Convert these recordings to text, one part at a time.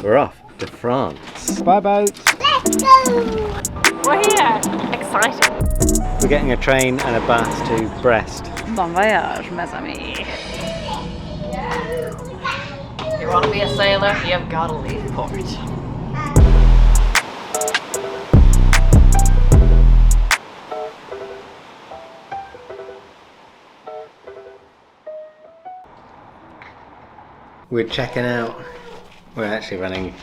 We're off to France. Bye boats! Let's go! We're here! Exciting! We're getting a train and a bus to Brest. Bon voyage, mes amis. If you want to be a sailor, you've got to leave port. We're checking out. We're actually running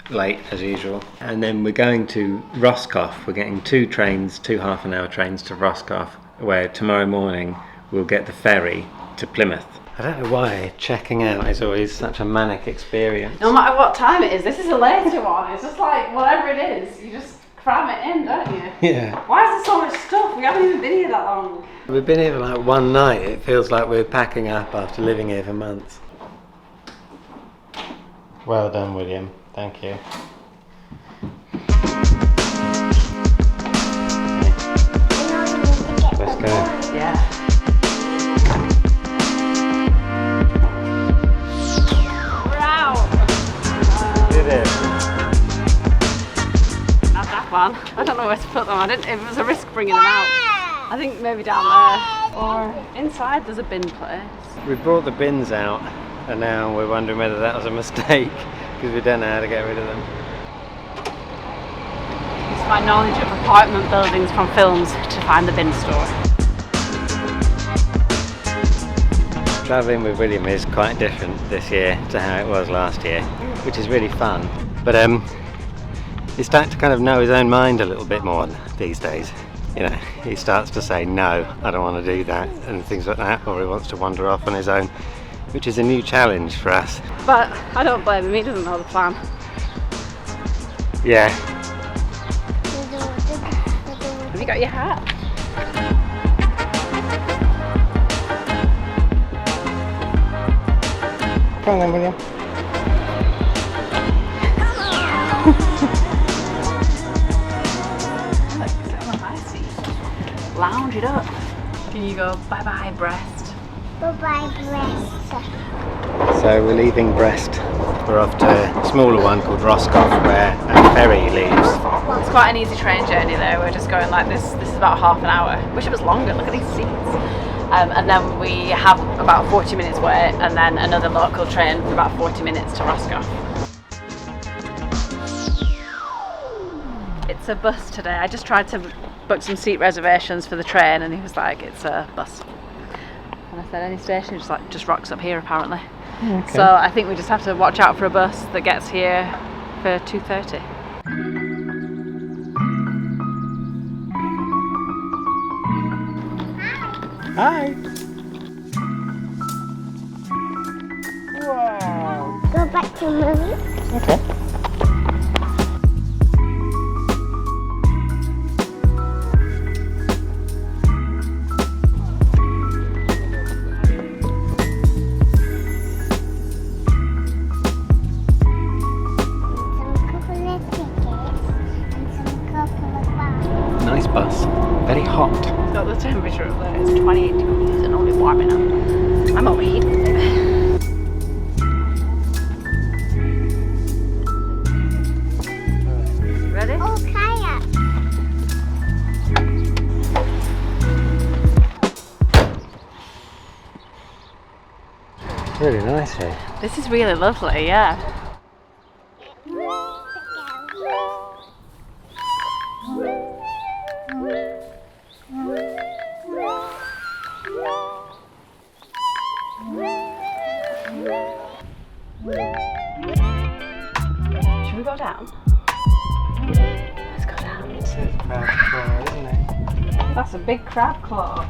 late as usual. And then we're going to Roscoff. We're getting 2 trains, 2 half-an-hour trains to Roscoff, where tomorrow morning we'll get the ferry to Plymouth. I don't know why checking out is always such a manic experience. No matter what time it is, this is a later one. It's just like whatever it is, you just cram it in, don't you? Yeah. Why is there so much stuff? We haven't even been here that long. We've been here for like one night. It feels like we're packing up after living here for months. Well done, William. Thank you. Let's go. Yeah. We're out. Did it? Not that one. I don't know where to put them. I didn't. It was a risk bringing them out. I think maybe down there or inside. There's a bin place. We brought the bins out, and now we're wondering whether that was a mistake because we don't know how to get rid of them. It's my knowledge of apartment buildings from films to find the bin store. Travelling with William is quite different this year to how it was last year, which is really fun. But he's starting to kind of know his own mind a little bit more these days. You know, he starts to say, no, I don't want to do that, and things like that, or he wants to wander off on his own, which is a new challenge for us. But I don't blame him, he doesn't know the plan. Yeah. Have you got your hat? Come on then, William. Look, sit on the high seat. Lounge it up. Can you go bye-bye Brest? Bye-bye, Brest. So we're leaving Brest. We're off to a smaller one called Roscoff where a ferry leaves. It's quite an easy train journey though. We're just going like this. This is about half an hour. Wish it was longer. Look at these seats. And then we have about 40 minutes wait, and then another local train for about 40 minutes to Roscoff. It's a bus today. I just tried to book some seat reservations for the train, and he was like, "It's a bus." And I said, "Any station?" Just rocks up here apparently. Okay. So I think we just have to watch out for a bus that gets here for 2:30. Hi. Wow. Go back to movie. Okay. Nice bus. Very hot. It's got the temperature up there. It's 28 degrees and only warming up. I'm overheating, baby. Ready? Oh, kayak. Really nice here. This is really lovely, yeah. Should we go down? Let's go down. This is crab claw, isn't it? That's a big crab claw.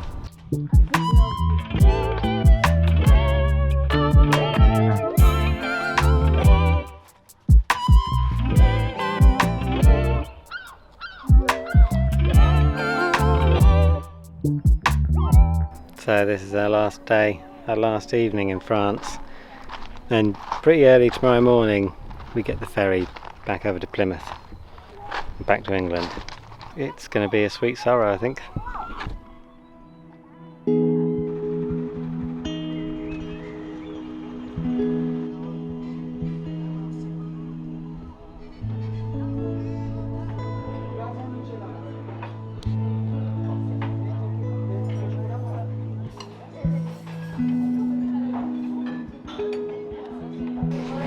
So this is our last day, our last evening in France, and pretty early tomorrow morning we get the ferry back over to Plymouth and back to England. It's going to be a sweet sorrow, I think.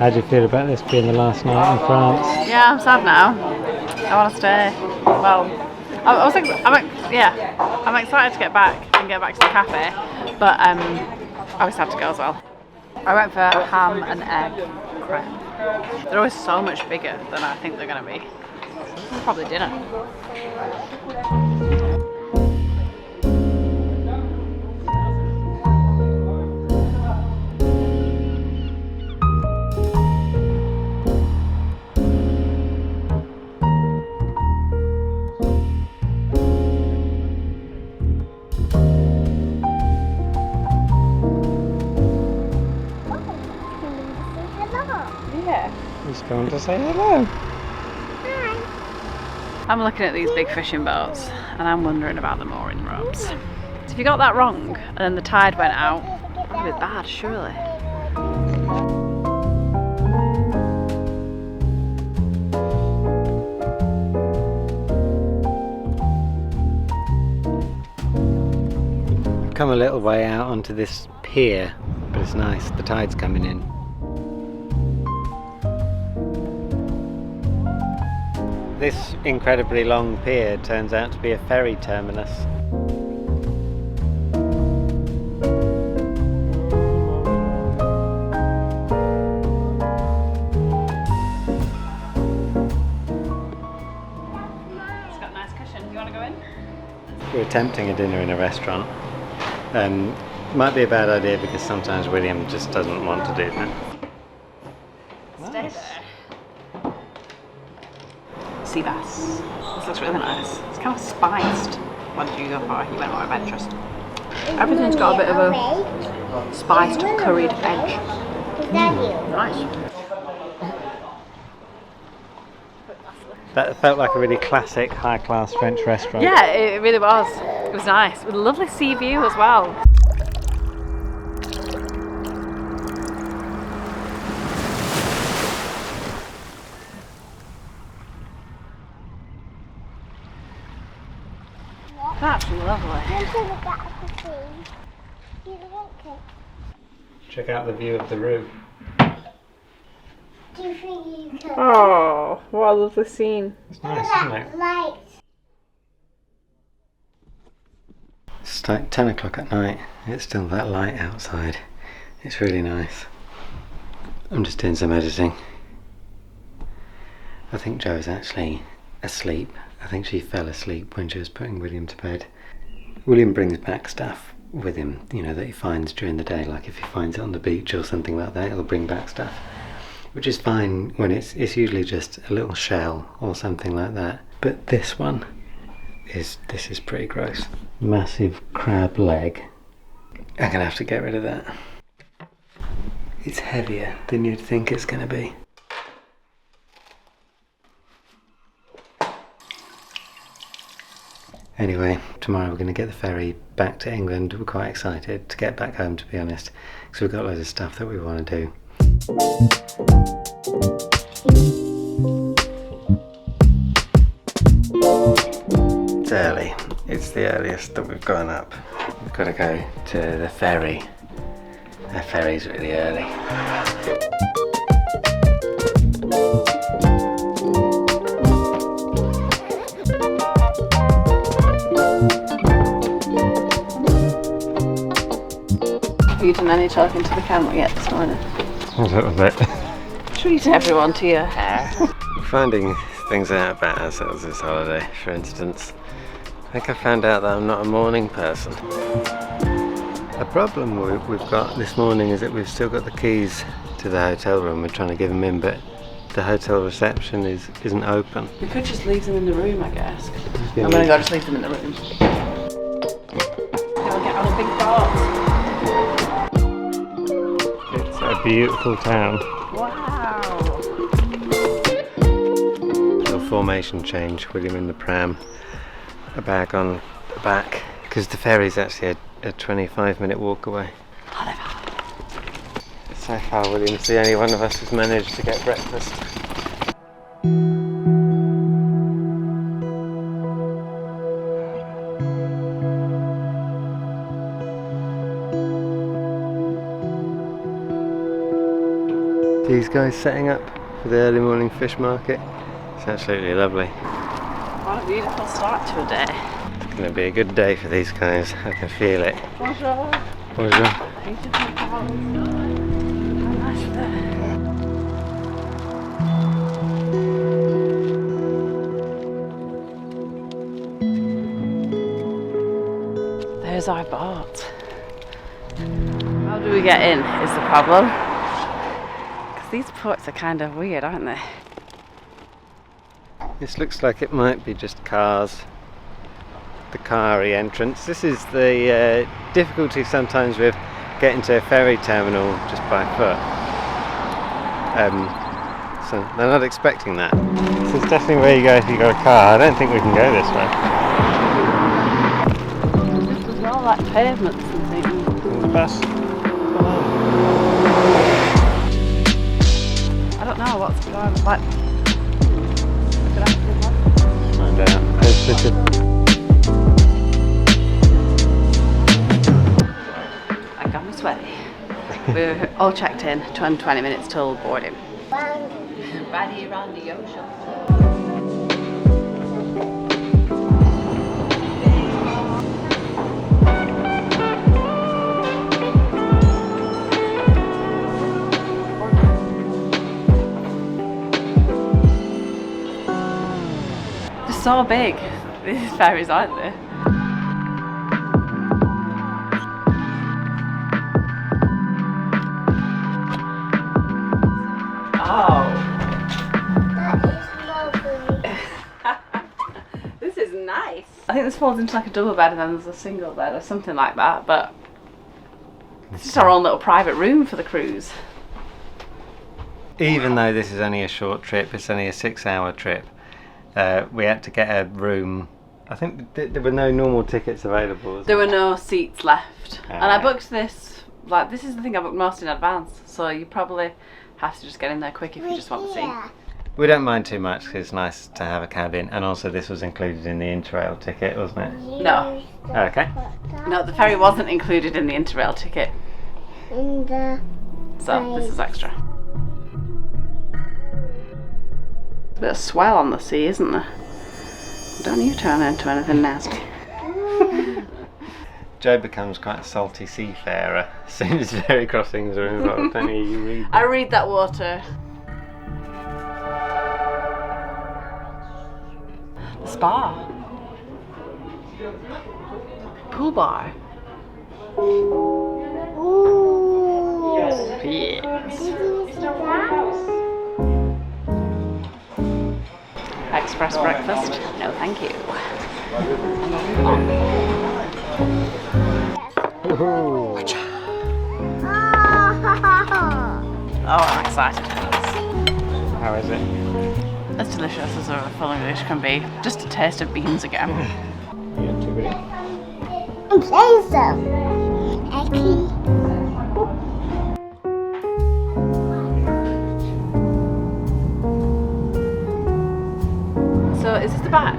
How do you feel about this being the last night in France? Yeah, I'm sad now. I want to stay. Well, I'm excited to get back and get back to the cafe, but I always have to go as well. I went for ham and egg crepe. They're always so much bigger than I think they're going to be. This is probably dinner. He's going to say hello. I'm looking at these big fishing boats and I'm wondering about the mooring ropes. So if you got that wrong and then the tide went out, that would be bad, surely. Come a little way out onto this pier, but it's nice, the tide's coming in. This incredibly long pier turns out to be a ferry terminus. It's got a nice cushion. You want to go in? We're attempting a dinner in a restaurant. Might be a bad idea because sometimes William just doesn't want to do that. Stay there. Sea bass. This looks really nice. It's kind of spiced. What did you go for? You went more adventurous. Everything's got a bit of a spiced, curried edge. Nice. That felt like a really classic, high-class French restaurant. Yeah, it really was. It was nice. With a lovely sea view as well. That's lovely. Check out the view of the roof. Do you think you can? Oh, what a lovely scene. It's nice, isn't it? Light. It's like 10 o'clock at night. It's still that light outside. It's really nice. I'm just doing some editing. I think Joe's actually asleep. I think she fell asleep when she was putting William to bed. William brings back stuff with him, you know, that he finds during the day, like if he finds it on the beach or something like that, he'll bring back stuff. Which is fine when it's usually just a little shell or something like that. But this one is pretty gross. Massive crab leg. I'm gonna have to get rid of that. It's heavier than you'd think it's gonna be. Anyway, tomorrow we're going to get the ferry back to England. We're quite excited to get back home, to be honest, because we've got loads of stuff that we want to do. It's early. It's the earliest that we've gone up. We've got to go to the ferry. The ferry's really early. Have you done any talking to the camera yet this morning? A little bit. Treat everyone to your hair. We're finding things out about ourselves this holiday. For instance, I think I found out that I'm not a morning person. A problem we've got this morning is that we've still got the keys to the hotel room. We're trying to give them in, but the hotel reception isn't open. We could just leave them in the room, I guess. I'm gonna go just leave them in the room. They'll get on a big boat. It's a beautiful town. Wow. Little formation change. William in the pram, a bag on the back, because the ferry's actually a 25-minute walk away. So far, William's the only one of us who's managed to get breakfast. These guys setting up for the early morning fish market. It's absolutely lovely. What a beautiful start to a day. It's going to be a good day for these guys. I can feel it. Bonjour. Bonjour. How nice there. There's our boat. How do we get in is the problem. Because these ports are kind of weird, aren't they? This looks like it might be just cars. The carry entrance. This is the difficulty sometimes with getting to a ferry terminal just by foot. So they're not expecting that. This is definitely where you go if you got a car. I don't think we can go this way. This is all like pavements and things. There's a bus. I don't know what's going on. Like, Find out. I got me sweaty. We're all checked in, 20 minutes till boarding. Ready around the ocean. They're so big, these ferries, aren't they? Oh. This is nice. I think this falls into like a double bed and then there's a single bed or something like that, but it's just our own little private room for the cruise. Even though this is only a short trip, it's only a 6-hour trip, we had to get a room. I think there were no normal tickets available. There were no seats left. And I Ah. booked this, like this is the thing I booked most in advance, so you probably have to just get in there quick if you just want the seat. We don't mind too much because it's nice to have a cabin, and also this was included in the Interrail ticket, wasn't it? No. Okay. No, the ferry wasn't included in the Interrail ticket, In the so this is extra. There's a bit of swell on the sea, isn't there? Don't you turn into anything nasty. Joe becomes quite a salty seafarer as soon as ferry crossings are involved, don't you? You read I read that water. The spa. Pool bar. Ooh. Yes. Did you see that? Express breakfast? No, thank you. Woohoo. Oh, I'm excited. How is it? As delicious as a full English can be. Just a taste of beans again. You too, buddy? I'm playing some. Actually. So is this the back?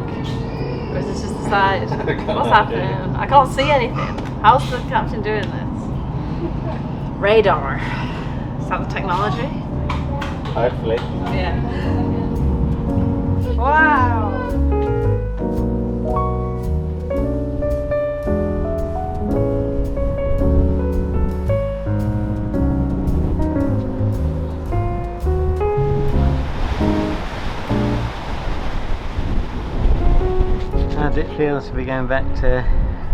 Or is this just the side? What's happening? I can't see anything. How's the captain doing this? Radar. Is that the technology? Hopefully. Yeah. Wow. How does it feel to be going back to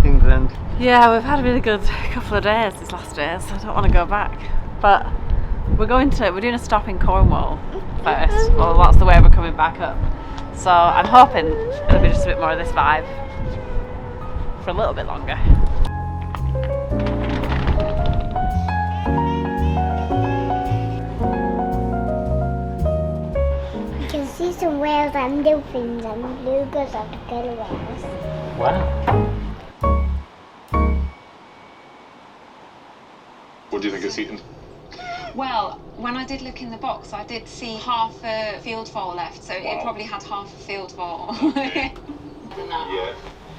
England? Yeah, we've had a really good couple of days these last days, so I don't want to go back. But we're doing a stop in Cornwall first. Well, that's the way we're coming back up. So I'm hoping it'll be just a bit more of this vibe for a little bit longer. You can see some whales and dolphins and belugas and killer whales. Wow. What do you think it's eaten? Well, when I did look in the box, I did see half a field foal left, so it probably had half a field foal. I don't know. Yeah.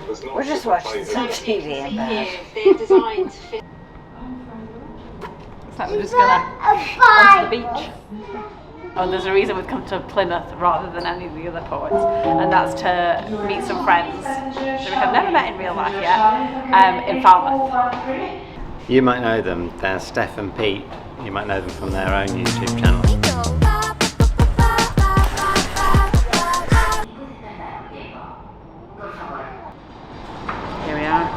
There's not We're just watching some TV in bed. They're designed to fit. Looks like we're just gonna A onto the bite. beach. Oh, there's a reason we've come to Plymouth rather than any of the other ports, and that's to meet some friends that we have never met in real life yet, in Falmouth. You might know them, they're Steph and Pete. You might know them from their own YouTube channel. Here we are.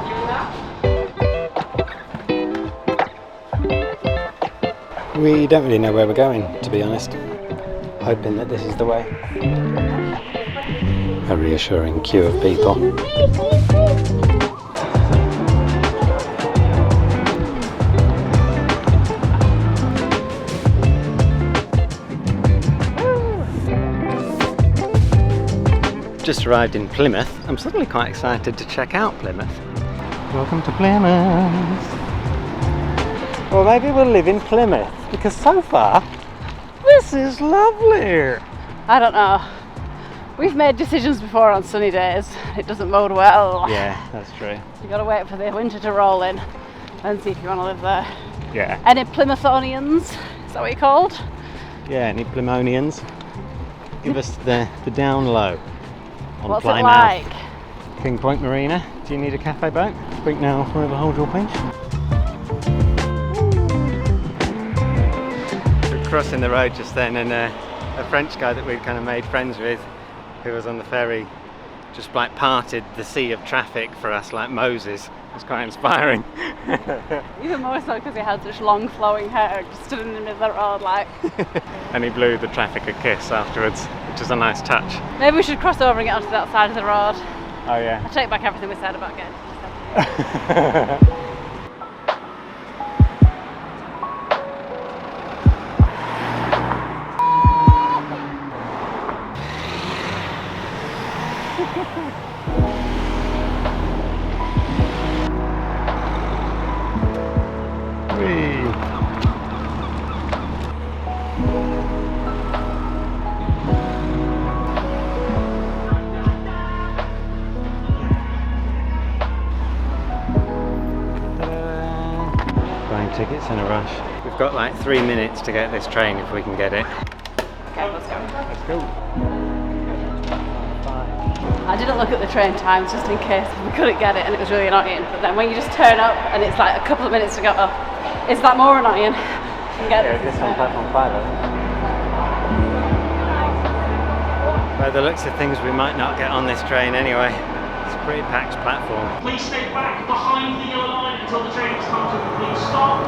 We don't really know where we're going, to be honest. Hoping that this is the way. A reassuring queue of people. Just arrived in Plymouth. I'm suddenly quite excited to check out Plymouth. Welcome to Plymouth. Or maybe we'll live in Plymouth, because so far, this is lovely. I don't know. We've made decisions before on sunny days. It doesn't bode well. Yeah, that's true. You got to wait for the winter to roll in and see if you want to live there. Yeah. Any Plymouthians? Is that what you're called? Yeah, any Plymonians? Give us the down low on What's Plymouth. it like? King Point Marina. Do you need a cafe boat? Speak now, forever hold your peace. We're crossing the road just then, and a French guy that we'd kind of made friends with, who was on the ferry, just like parted the sea of traffic for us like Moses. It was quite inspiring. Even more so because he had such long flowing hair, just stood in the middle of the road like. And he blew the traffic a kiss afterwards, which was a nice touch. Maybe we should cross over and get onto that side of the road. Oh yeah. I take back everything we said about getting. Buying tickets in a rush. We've got like 3 minutes to get this train if we can get it. Okay, let's go. Let's go. I didn't look at the train times just in case we couldn't get it and it was really annoying. But then when you just turn up and it's like a couple of minutes to go, oh, is that more annoying? This on platform 5, I think. By the looks of things, we might not get on this train anyway. It's a pretty packed platform. Please stay back behind the yellow line until the train has come to a complete stop.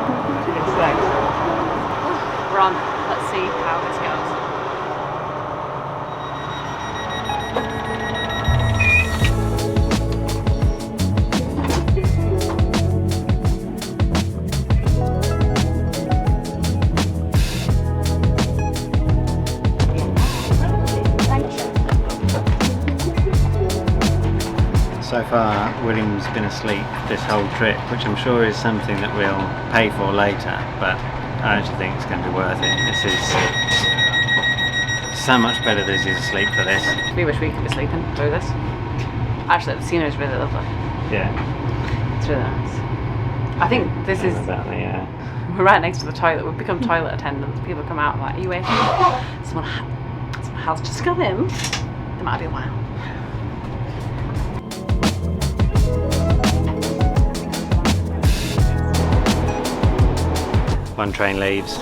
Yes, thanks. We're on. Let's see how this goes. So far, William's been asleep this whole trip, which I'm sure is something that we'll pay for later, but I actually think it's going to be worth it. This is so much better that he's asleep for this. We wish we could be sleeping through this. Actually, the scenery is really lovely. Yeah. It's really nice. I think this is. We're right next to the toilet. We've become toilet attendants. People come out like, are you waiting? Someone has just come in. There might be a while. One train leaves,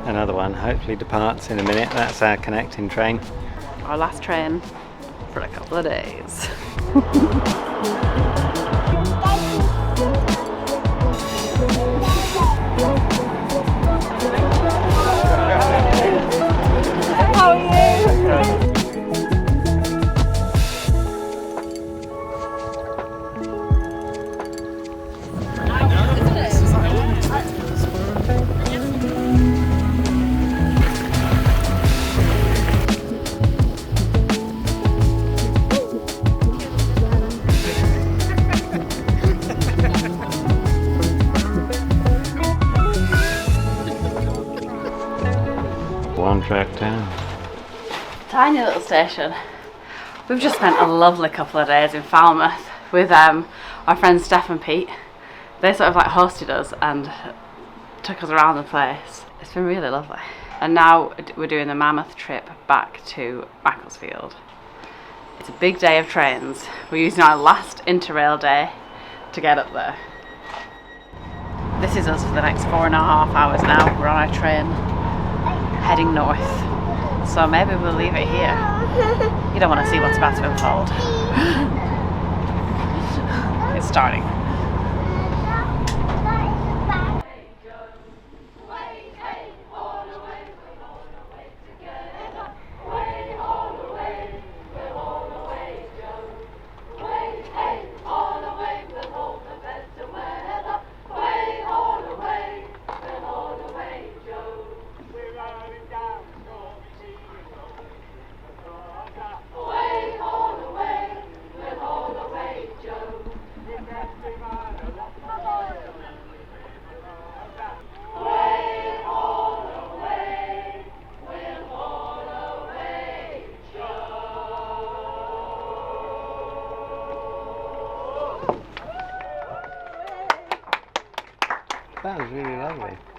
another one hopefully departs in a minute. That's our connecting train. Our last train for a couple of days. How are you? One track down. Tiny little station. We've just spent a lovely couple of days in Falmouth with our friends Steph and Pete. They sort of like hosted us and took us around the place. It's been really lovely. And now we're doing the mammoth trip back to Macclesfield. It's a big day of trains. We're using our last Interrail day to get up there. This is us for the next 4.5 hours now. We're on our train heading north. So maybe we'll leave it here. You don't want to see what's about to unfold. It's starting. That was really lovely.